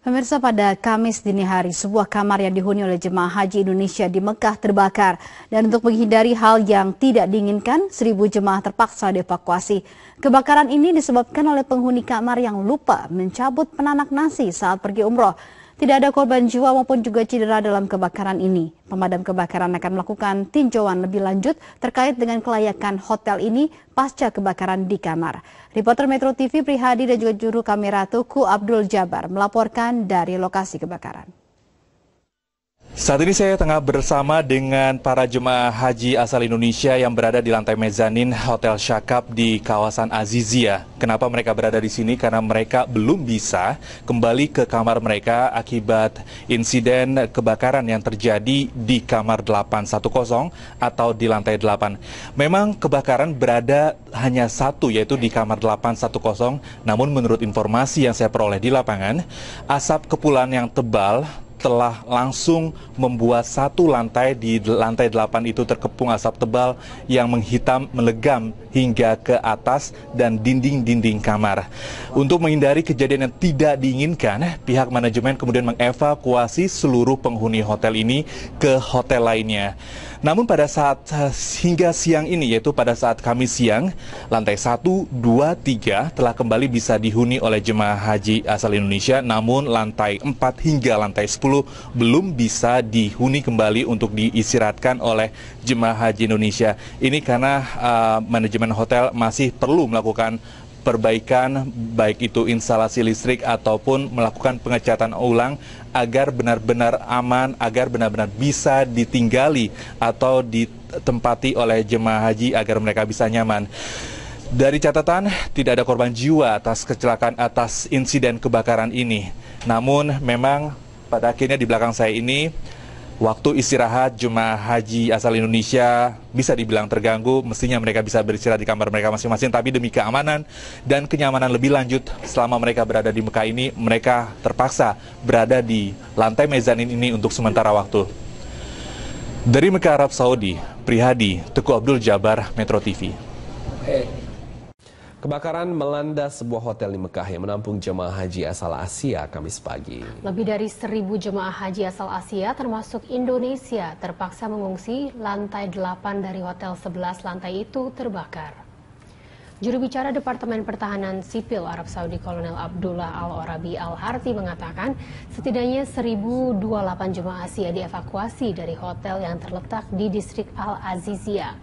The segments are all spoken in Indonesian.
Pemirsa, pada Kamis dini hari, sebuah kamar yang dihuni oleh jemaah haji Indonesia di Mekah terbakar. Dan untuk menghindari hal yang tidak diinginkan, 1.000 jemaah terpaksa dievakuasi. Kebakaran ini disebabkan oleh penghuni kamar yang lupa mencabut penanak nasi saat pergi umroh. Tidak ada korban jiwa maupun juga cedera dalam kebakaran ini. Pemadam kebakaran akan melakukan tinjauan lebih lanjut terkait dengan kelayakan hotel ini pasca kebakaran di kamar. Reporter Metro TV Prihadi dan juga juru kamera Tuku Abdul Jabar melaporkan dari lokasi kebakaran. Saat ini saya tengah bersama dengan para jemaah haji asal Indonesia yang berada di lantai mezanin Hotel Syakab di kawasan Azizia. Kenapa mereka berada di sini? Karena mereka belum bisa kembali ke kamar mereka akibat insiden kebakaran yang terjadi di kamar 810 atau di lantai 8. Memang kebakaran berada hanya satu, yaitu di kamar 810. Namun menurut informasi yang saya peroleh di lapangan, asap kepulan yang tebal telah langsung membuat satu lantai di lantai 8 itu terkepung asap tebal yang menghitam melegam hingga ke atas dan dinding-dinding kamar. Untuk menghindari kejadian yang tidak diinginkan, pihak manajemen kemudian mengevakuasi seluruh penghuni hotel ini ke hotel lainnya. Namun pada saat hingga siang ini, yaitu pada saat Kamis siang, lantai 1, 2, 3 telah kembali bisa dihuni oleh jemaah haji asal Indonesia, namun lantai 4 hingga lantai 10 belum bisa dihuni kembali untuk diistirahatkan oleh jemaah haji Indonesia. Ini karena manajemen hotel masih perlu melakukan perbaikan, baik itu instalasi listrik ataupun melakukan pengecatan ulang agar benar-benar aman, agar benar-benar bisa ditinggali atau ditempati oleh jemaah haji agar mereka bisa nyaman. Dari catatan, tidak ada korban jiwa atas kecelakaan, atas insiden kebakaran ini. Namun memang pada akhirnya di belakang saya ini, waktu istirahat jemaah haji asal Indonesia bisa dibilang terganggu. Mestinya mereka bisa beristirahat di kamar mereka masing-masing, tapi demi keamanan dan kenyamanan lebih lanjut selama mereka berada di Mekah ini, mereka terpaksa berada di lantai mezanin ini untuk sementara waktu. Dari Mekah, Arab Saudi, Prihadi, Tuku Abdul Jabar, Metro TV. Kebakaran melanda sebuah hotel di Mekah yang menampung jemaah haji asal Asia Kamis pagi. Lebih dari 1.000 jemaah haji asal Asia termasuk Indonesia terpaksa mengungsi. Lantai 8 dari hotel 11 lantai itu terbakar. Juru bicara Departemen Pertahanan Sipil Arab Saudi Kolonel Abdullah Al-Orabi Al-Harthi mengatakan setidaknya 1.028 jemaah Asia dievakuasi dari hotel yang terletak di distrik Al-Azizia.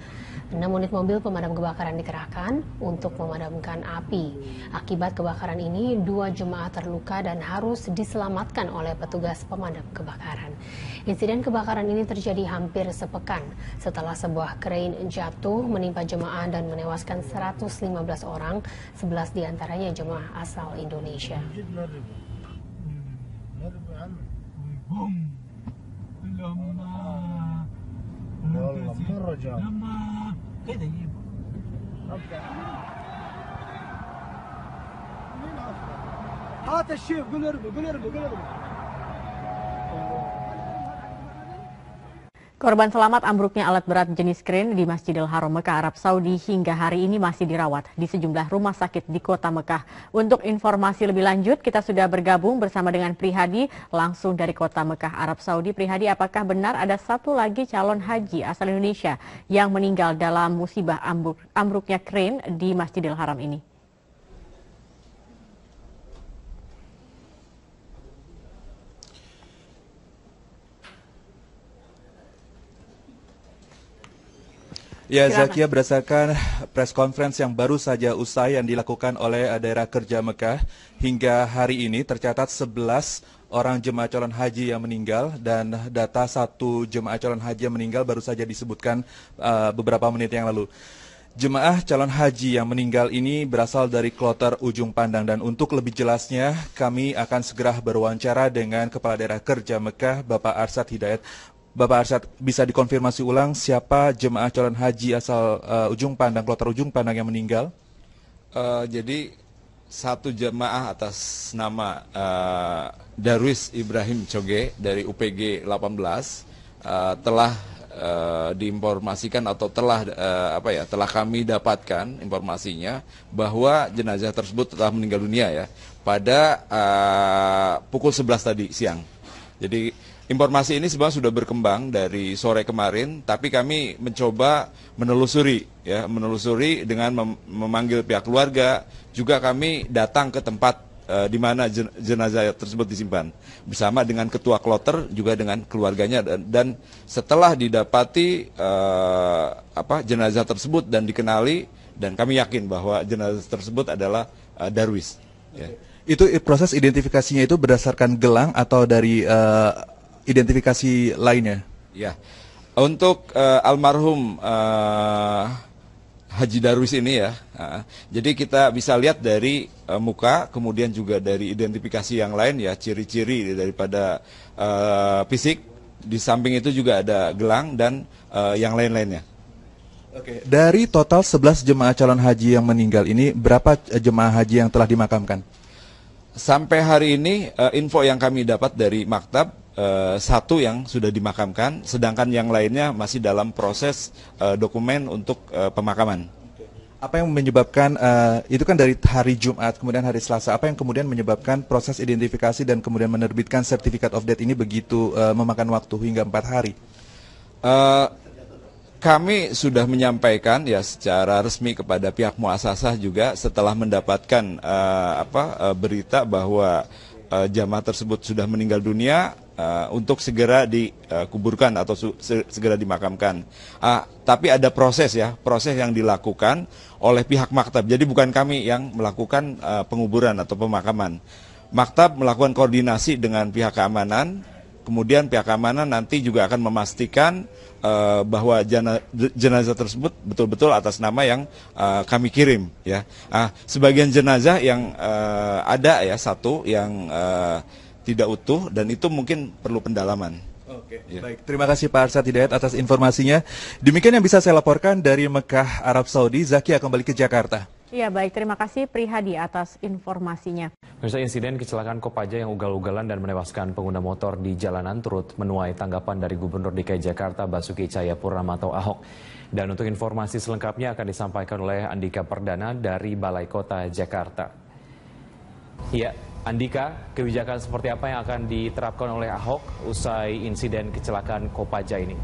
6 unit mobil pemadam kebakaran dikerahkan untuk memadamkan api. Akibat kebakaran ini, 2 jemaah terluka dan harus diselamatkan oleh petugas pemadam kebakaran. Insiden kebakaran ini terjadi hampir sepekan setelah sebuah krain jatuh menimpa jemaah dan menewaskan 115 orang, 11 diantaranya jemaah asal Indonesia. هذا الشيء قول اربط Korban selamat ambruknya alat berat jenis kren di Masjidil Haram Mekah, Arab Saudi hingga hari ini masih dirawat di sejumlah rumah sakit di kota Mekah. Untuk informasi lebih lanjut, kita sudah bergabung bersama dengan Prihadi langsung dari kota Mekah, Arab Saudi. Prihadi, apakah benar ada satu lagi calon haji asal Indonesia yang meninggal dalam musibah ambruknya kren di Masjidil Haram ini? Ya, Zakia, berdasarkan press conference yang baru saja usai yang dilakukan oleh daerah kerja Mekah, hingga hari ini tercatat 11 orang jemaah calon haji yang meninggal, dan data satu jemaah calon haji yang meninggal baru saja disebutkan beberapa menit yang lalu. Jemaah calon haji yang meninggal ini berasal dari kloter Ujung Pandang, dan untuk lebih jelasnya kami akan segera berwawancara dengan Kepala Daerah Kerja Mekah, Bapak Arsyad Hidayat. Bapak Arsyad, bisa dikonfirmasi ulang siapa jemaah calon haji asal Ujung Pandang, kloter Ujung Pandang yang meninggal? Jadi satu jemaah atas nama Darwis Ibrahim Coge dari UPG 18 telah diinformasikan atau telah telah kami dapatkan informasinya bahwa jenazah tersebut telah meninggal dunia ya pada pukul 11 tadi siang. Jadi informasi ini sebenarnya sudah berkembang dari sore kemarin, tapi kami mencoba menelusuri dengan memanggil pihak keluarga, juga kami datang ke tempat di mana jenazah tersebut disimpan bersama dengan ketua kloter juga dengan keluarganya, dan setelah didapati jenazah tersebut dan dikenali, dan kami yakin bahwa jenazah tersebut adalah Darwis. Ya. Itu proses identifikasinya itu berdasarkan gelang atau dari identifikasi lainnya? Ya, untuk almarhum Haji Darwis ini ya, jadi kita bisa lihat dari muka, kemudian juga dari identifikasi yang lain ya, ciri-ciri daripada fisik. Di samping itu juga ada gelang dan yang lain-lainnya. Oke. Dari total 11 jemaah calon haji yang meninggal ini, berapa jemaah haji yang telah dimakamkan? Sampai hari ini info yang kami dapat dari maktab, 1 yang sudah dimakamkan, sedangkan yang lainnya masih dalam proses dokumen untuk pemakaman. Apa yang menyebabkan, itu kan dari hari Jumat, kemudian hari Selasa, apa yang kemudian menyebabkan proses identifikasi dan kemudian menerbitkan Certificate of Death ini begitu memakan waktu hingga 4 hari? Kami sudah menyampaikan ya secara resmi kepada pihak muasasah juga setelah mendapatkan berita bahwa jamaah tersebut sudah meninggal dunia, untuk segera dikuburkan atau segera dimakamkan. Tapi ada proses yang dilakukan oleh pihak maktab. Jadi bukan kami yang melakukan penguburan atau pemakaman. Maktab melakukan koordinasi dengan pihak keamanan. Kemudian pihak keamanan nanti juga akan memastikan bahwa jenazah tersebut betul-betul atas nama yang kami kirim. Ya, sebagian jenazah yang ada ya, 1 yang tidak utuh, dan itu mungkin perlu pendalaman. Oke, ya. Baik, terima kasih Pak Arsyad Hidayat atas informasinya. Demikian yang bisa saya laporkan dari Mekah, Arab Saudi. Zaki akan kembali ke Jakarta. Iya baik, terima kasih Prihadi atas informasinya. Pemirsa, insiden kecelakaan Kopaja yang ugal-ugalan dan menewaskan pengguna motor di jalanan turut menuai tanggapan dari Gubernur DKI Jakarta Basuki Cahayapurnama atau Ahok. Dan untuk informasi selengkapnya akan disampaikan oleh Andika Perdana dari Balai Kota Jakarta. Ya, Andika, kebijakan seperti apa yang akan diterapkan oleh Ahok usai insiden kecelakaan Kopaja ini?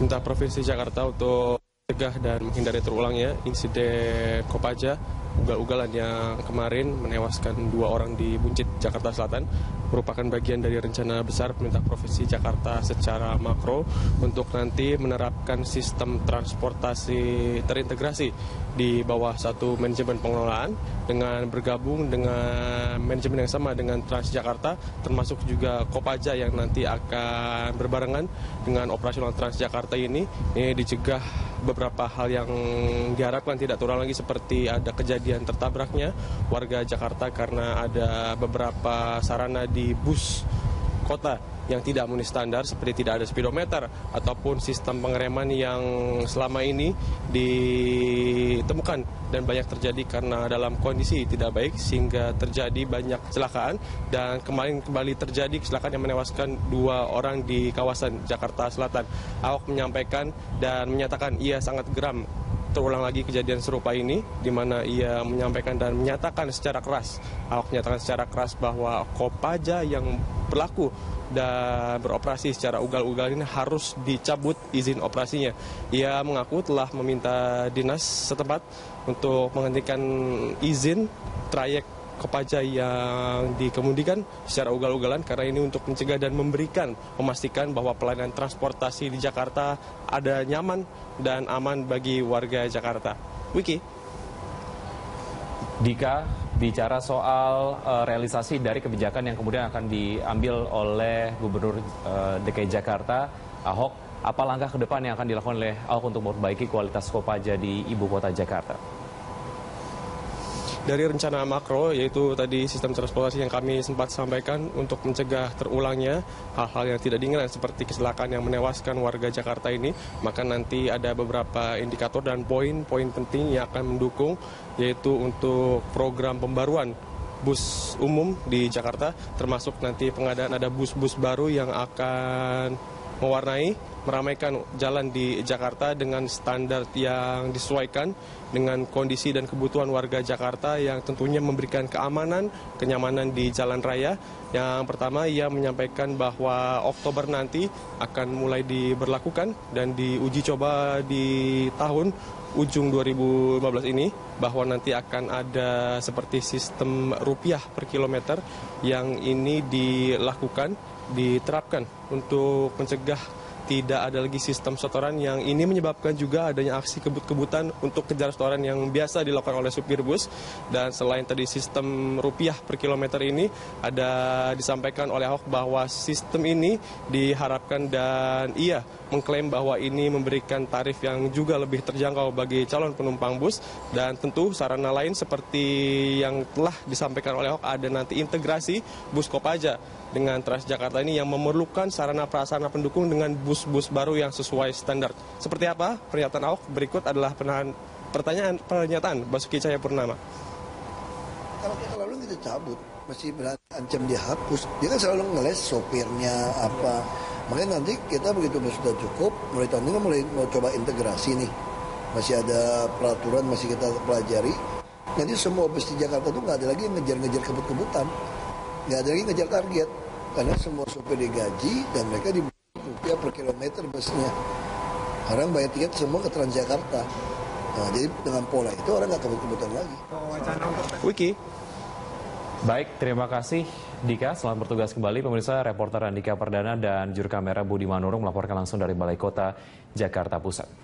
Minta Provinsi Jakarta untuk cegah dan menghindari terulangnya insiden Kopaja ugal-ugalan yang kemarin menewaskan 2 orang di Buncit, Jakarta Selatan, merupakan bagian dari rencana besar pemerintah Provinsi Jakarta secara makro untuk nanti menerapkan sistem transportasi terintegrasi di bawah satu manajemen pengelolaan dengan bergabung dengan manajemen yang sama dengan Transjakarta, termasuk juga Kopaja yang nanti akan berbarengan dengan operasional Transjakarta ini dicegah beberapa hal yang diharapkan tidak terulang lagi, seperti ada kejadian tertabraknya warga Jakarta karena ada beberapa sarana di bus kota yang tidak memenuhi standar, seperti tidak ada speedometer ataupun sistem pengereman yang selama ini ditemukan dan banyak terjadi karena dalam kondisi tidak baik sehingga terjadi banyak kecelakaan, dan kemarin kembali terjadi kecelakaan yang menewaskan 2 orang di kawasan Jakarta Selatan. Ahok menyampaikan dan menyatakan ia sangat geram terulang lagi kejadian serupa ini, di mana ia menyampaikan dan menyatakan secara keras, Ahok menyatakan secara keras bahwa Kopaja yang berlaku dan beroperasi secara ugal-ugal ini harus dicabut izin operasinya. Ia mengaku telah meminta dinas setempat untuk menghentikan izin trayek Kopaja yang dikemudikan secara ugal-ugalan, karena ini untuk mencegah dan memastikan bahwa pelayanan transportasi di Jakarta ada nyaman dan aman bagi warga Jakarta. Wiki. Dika, bicara soal realisasi dari kebijakan yang kemudian akan diambil oleh Gubernur DKI Jakarta, Ahok, apa langkah ke depan yang akan dilakukan oleh Ahok untuk memperbaiki kualitas Kopaja di ibu kota Jakarta? Dari rencana makro, yaitu tadi sistem transportasi yang kami sempat sampaikan untuk mencegah terulangnya hal-hal yang tidak diinginkan seperti kecelakaan yang menewaskan warga Jakarta ini, maka nanti ada beberapa indikator dan poin-poin penting yang akan mendukung, yaitu untuk program pembaruan bus umum di Jakarta, termasuk nanti pengadaan ada bus-bus baru yang akan mewarnai meramaikan jalan di Jakarta dengan standar yang disesuaikan dengan kondisi dan kebutuhan warga Jakarta yang tentunya memberikan keamanan, kenyamanan di jalan raya. Yang pertama, ia menyampaikan bahwa Oktober nanti akan mulai diberlakukan dan diuji coba di tahun ujung 2015 ini, bahwa nanti akan ada seperti sistem rupiah per kilometer yang ini dilakukan, diterapkan untuk mencegah tidak ada lagi sistem setoran yang ini menyebabkan juga adanya aksi kebut-kebutan untuk kejar setoran yang biasa dilakukan oleh supir bus. Dan selain tadi sistem rupiah per kilometer ini, ada disampaikan oleh Ahok bahwa sistem ini diharapkan dan ia mengklaim bahwa ini memberikan tarif yang juga lebih terjangkau bagi calon penumpang bus. Dan tentu sarana lain seperti yang telah disampaikan oleh Ahok, ada nanti integrasi bus Kopaja dengan Transjakarta ini yang memerlukan sarana prasarana pendukung dengan bus-bus baru yang sesuai standar. Seperti apa pernyataan Ahok? Berikut adalah pernyataan Basuki Cahayapurnama. Kalau kita lalu kita cabut, masih berancam dihapus. Dia kan selalu ngeles sopirnya apa. Makanya nanti kita begitu sudah cukup, mulai tahun ini kan mulai mau coba integrasi nih. Masih ada peraturan, masih kita pelajari. Nanti semua bus di Jakarta tuh nggak ada lagi yang ngejar-ngejar kebut-kebutan. Nggak ada lagi ngejar target, karena semua sopir digaji dan mereka diberi rupiah per kilometer busnya. Orang bayar tiket semua ke Transjakarta. Nah, jadi dengan pola itu orang nggak kebut-kebutan lagi. Wiki. Baik, terima kasih Dika. Selamat bertugas kembali. Pemirsa, reporter Andika Perdana dan juru kamera Budi Manurung melaporkan langsung dari Balai Kota Jakarta Pusat.